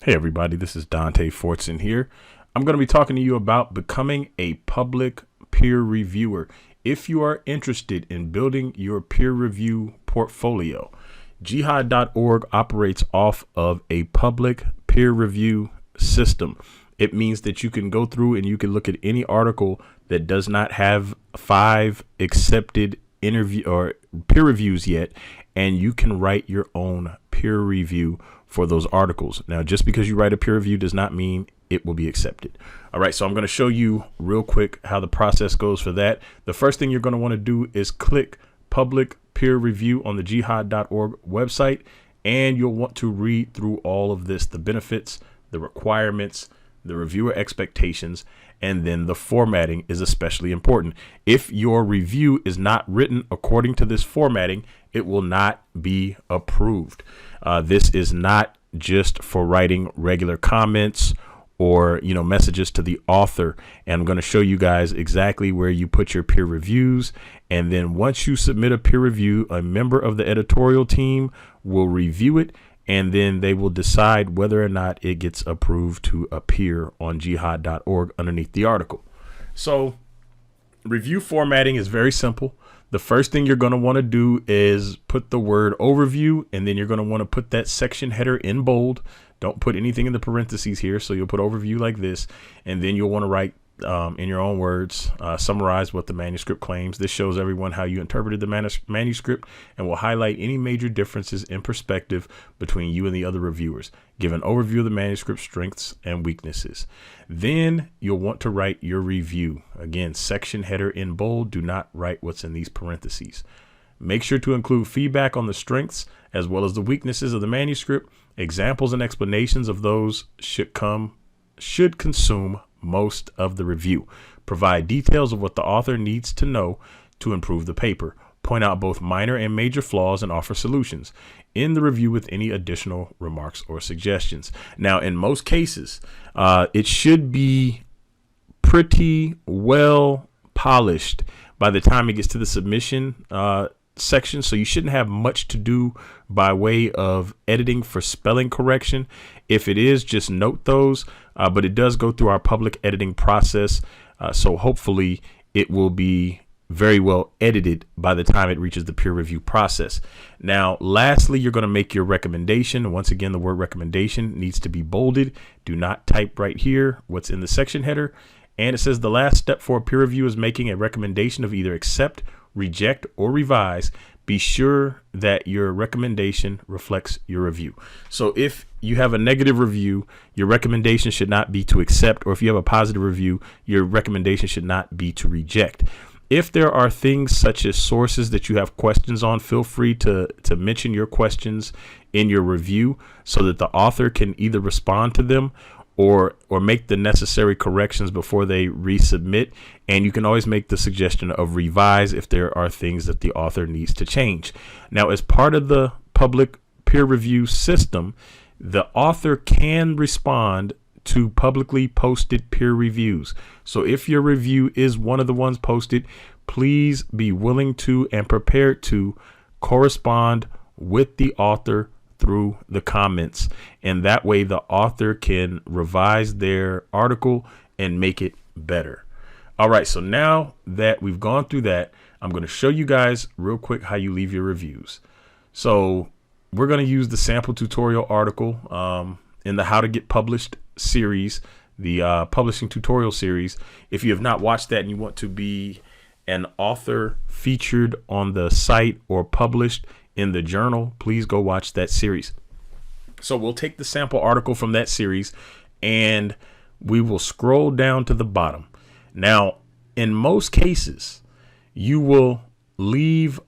Hey everybody, this is Dante Fortson here. I'm going to be talking to you about becoming a public peer reviewer. If you are interested in building your peer review portfolio, jihad.org operates off of a public peer review system. It means that you can go through and you can look at any article that does not have 5 accepted interview or peer reviews yet, and you can write your own peer review for those articles. Now, just because you write a peer review does not mean it will be accepted. All right, so I'm going to show you real quick how the process goes for that. The first thing you're going to want to do is click public peer review on the jihad.org website, and you'll want to read through all of this, the benefits, the requirements, the reviewer expectations, and then the formatting is especially important. If your review is not written according to this formatting, it will not be approved. This is not just for writing regular comments or, messages to the author. And I'm going to show you guys exactly where you put your peer reviews. And then once you submit a peer review, a member of the editorial team will review it, and then they will decide whether or not it gets approved to appear on jihad.org underneath the article. So review formatting is very simple. The first thing you're going to want to do is put the word overview, and then you're going to want to put that section header in bold. Don't put anything in the parentheses here. So you'll put overview like this, and then you'll want to write in your own words, summarize what the manuscript claims. This shows everyone how you interpreted the manuscript and will highlight any major differences in perspective between you and the other reviewers. Give an overview of the manuscript strengths and weaknesses. Then you'll want to write your review. Again, section header in bold. Do not write what's in these parentheses. Make sure to include feedback on the strengths as well as the weaknesses of the manuscript. Examples and explanations of those should consume most of the review. Provide details of what the author needs to know to improve the paper. Point out both minor and major flaws and offer solutions. End the review with any additional remarks or suggestions. Now, in most cases, it should be pretty well polished by the time it gets to the submission section. So you shouldn't have much to do by way of editing for spelling correction. If it is, just note those, but it does go through our public editing process. So hopefully it will be very well edited by the time it reaches the peer review process. Now, lastly, you're going to make your recommendation. Once again, the word recommendation needs to be bolded. Do not type right here what's in the section header. And it says the last step for a peer review is making a recommendation of either accept, reject, or revise. Be sure that your recommendation reflects your review. So if you have a negative review, your recommendation should not be to accept, or if you have a positive review, your recommendation should not be to reject. If there are things such as sources that you have questions on, feel free to mention your questions in your review so that the author can either respond to them or make the necessary corrections before they resubmit. And you can always make the suggestion of revise if there are things that the author needs to change. Now, as part of the public peer review system, the author can respond to publicly posted peer reviews. So if your review is one of the ones posted, please be willing to and prepared to correspond with the author through the comments, and that way the author can revise their article and make it better. All right, so now that we've gone through that, I'm going to show you guys real quick how you leave your reviews. So we're going to use the sample tutorial article in the How to Get Published series, the publishing tutorial series. If you have not watched that and you want to be an author featured on the site or published in the journal, please go watch that series. So we'll take the sample article from that series and we will scroll down to the bottom. Now, in most cases, you will leave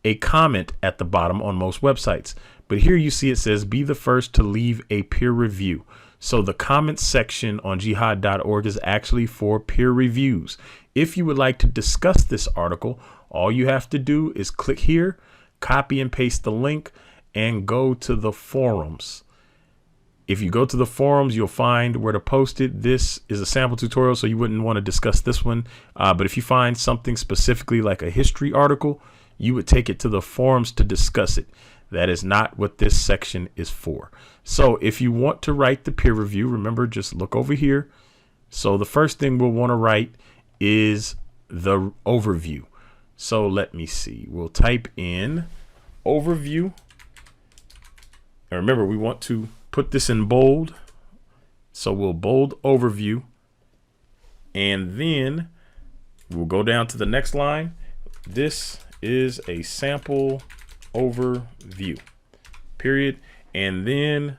a comment at the bottom on most websites, but here you see it says be the first to leave a peer review. So the comments section on jihad.org is actually for peer reviews. If you would like to discuss this article, all you have to do is click here, copy and paste the link, and go to the forums. If you go to the forums, you'll find where to post it. This is a sample tutorial, so you wouldn't want to discuss this one. But if you find something specifically like a history article, you would take it to the forums to discuss it. That is not what this section is for. So if you want to write the peer review, remember, just look over here. So the first thing we'll want to write is the overview. So let me see. We'll type in overview. And remember, we want to put this in bold. So we'll bold overview. And then we'll go down to the next line. This is a sample overview, period. And then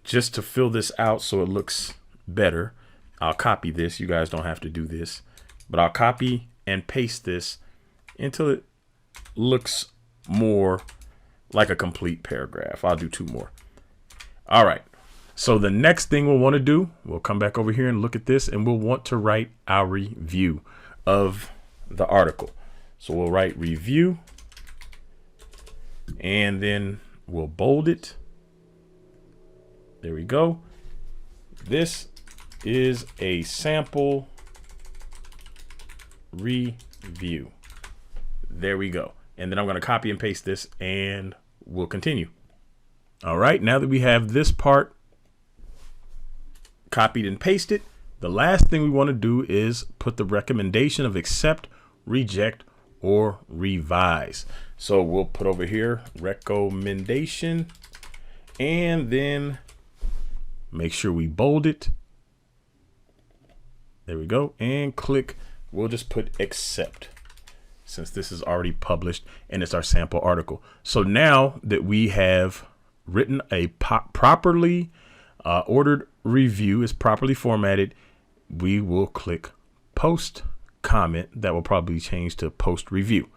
just to fill this out so it looks better, I'll copy this. You guys don't have to do this, but I'll copy and paste this until it looks more like a complete paragraph. I'll do 2 more. All right. So the next thing we'll want to do, we'll come back over here and look at this, and we'll want to write our review of the article. So we'll write review, and then we'll bold it. There we go. This is a sample review. There we go. And then I'm going to copy and paste this, and we'll continue. All right. Now that we have this part copied and pasted, the last thing we want to do is put the recommendation of accept, reject, or revise. So we'll put over here recommendation, and then make sure we bold it. There we go. And click. We'll just put accept, since this is already published and it's our sample article. So now that we have written a properly ordered review, is properly formatted, we will click post comment. That will probably change to post review.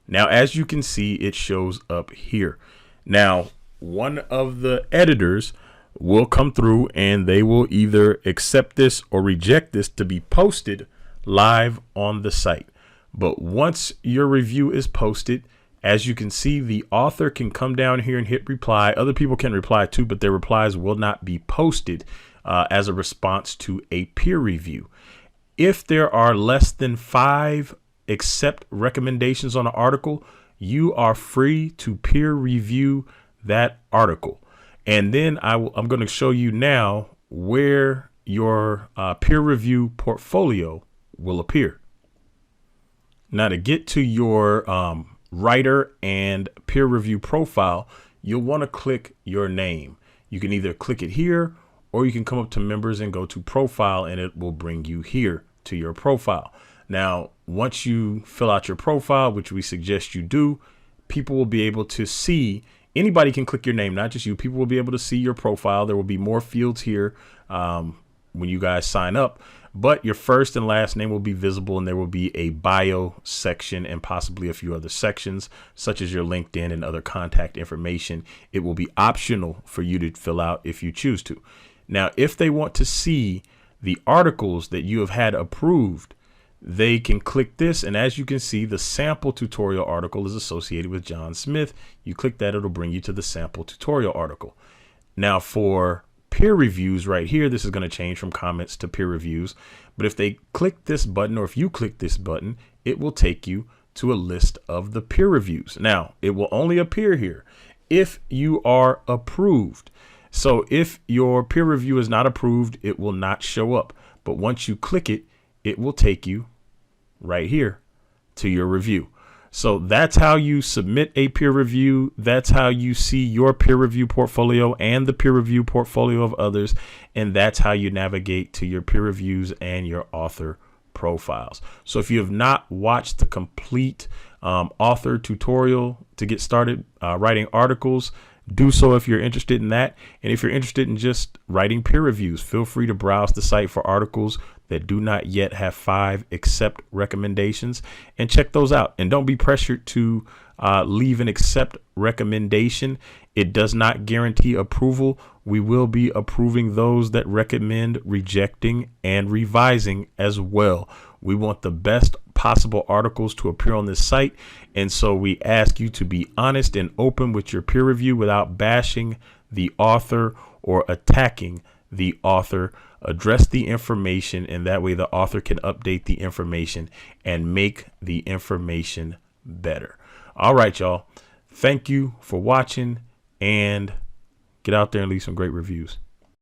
Now, as you can see, it shows up here. Now, one of the editors will come through and they will either accept this or reject this to be posted live on the site. But once your review is posted, as you can see, the author can come down here and hit reply. Other people can reply too, but their replies will not be posted as a response to a peer review. If there are less than 5 accept recommendations on an article, you are free to peer review that article. And then I'm going to show you now where your peer review portfolio will appear. Now, to get to your writer and peer review profile, you'll want to click your name. You can either click it here, or you can come up to members and go to profile, and it will bring you here to your profile. Now, once you fill out your profile, which we suggest you do, people will be able to see. Anybody can click your name, not just you. People will be able to see your profile. There will be more fields here when you guys sign up, but your first and last name will be visible, and there will be a bio section and possibly a few other sections, such as your LinkedIn and other contact information. It will be optional for you to fill out if you choose to. Now, if they want to see the articles that you have had approved, they can click this. And as you can see, the sample tutorial article is associated with John Smith. You click that, it'll bring you to the sample tutorial article. Now, for peer reviews right here, this is going to change from comments to peer reviews. But if they click this button, or if you click this button, it will take you to a list of the peer reviews. Now, it will only appear here if you are approved. So if your peer review is not approved, it will not show up. But once you click it, it will take you right here to your review. So that's how you submit a peer review. That's how you see your peer review portfolio and the peer review portfolio of others. And that's how you navigate to your peer reviews and your author profiles. So if you have not watched the complete author tutorial to get started writing articles, do so if you're interested in that. And if you're interested in just writing peer reviews, feel free to browse the site for articles that do not yet have 5 accept recommendations and check those out. And don't be pressured to leave an accept recommendation. It does not guarantee approval. We will be approving those that recommend rejecting and revising as well. We want the best possible articles to appear on this site. And so we ask you to be honest and open with your peer review without bashing the author or attacking the author. Address the information, and that way the author can update the information and make the information better. All right, y'all. Thank you for watching, and get out there and leave some great reviews.